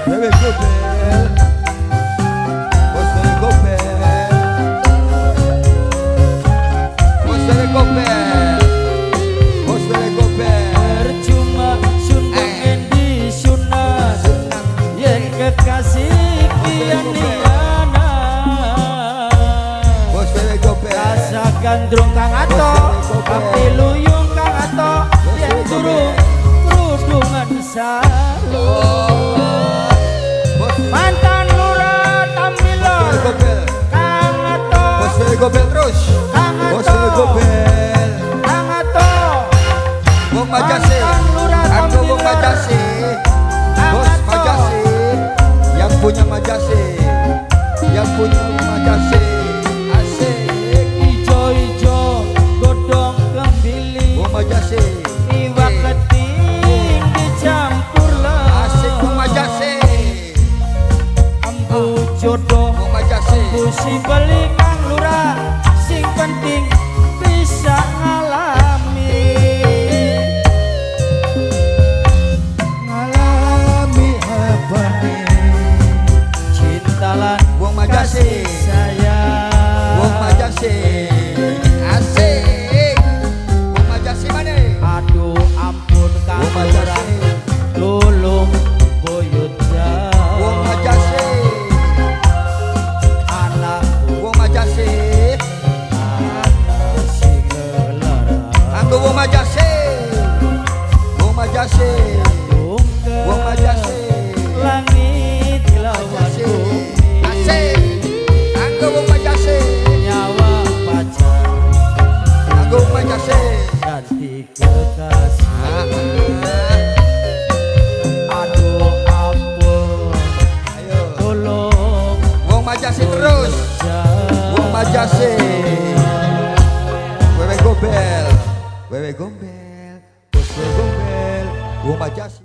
Wewe Gombel, bos Wewe Gombel, bos Wewe Gombel, bos Wewe Gombel. Percuma sun pengen disunat, yen kekasih kian diana. Bos Wewe Gombel, rasa gandrung Kang Ato, tapi luyung Kang Ato, yen turun kerudungan salu. Mantan lurah Tamilor, Kang Ato, bos Wewe Gombel terus, Kang bos Ato, Wewe Gombel, Kang Ato, Bung Majase, mantan lurah aku Bung Tamilor, Majase, Kang bos Ato. Majase, yang punya Majase, yang punya Majase, asik, ijo-ijo godong kembili, Bung Majase, iwak keting dicampur asik Bung leh, Majase, ambu jodoh, Bung Majase, ambu si beli Kang Lurah, sing penting bisa ngalami. ngalami apa nih? Cinta lan Bung Majase, kasih sayang, Bung Majase, asik, Bung Majase mana? aduh ampun Kang Bung Lurah, Majase, tulung buyut Bung jauh, Majase, anakku Bung Majase, anak sing lelara, aku Bung Majase, Bung Majase, Bung Majase, langit lawan Majase, bumi, asik, aku Bung Majase, nyawa pacar aku Bung Majase, ganti kekasih. Aduh ampun, ayo, tolong Bung Majase terus, Bung Majase, Wewe Gombel, Wewe Gombel, bos Wewe Gombel, Bung Majase.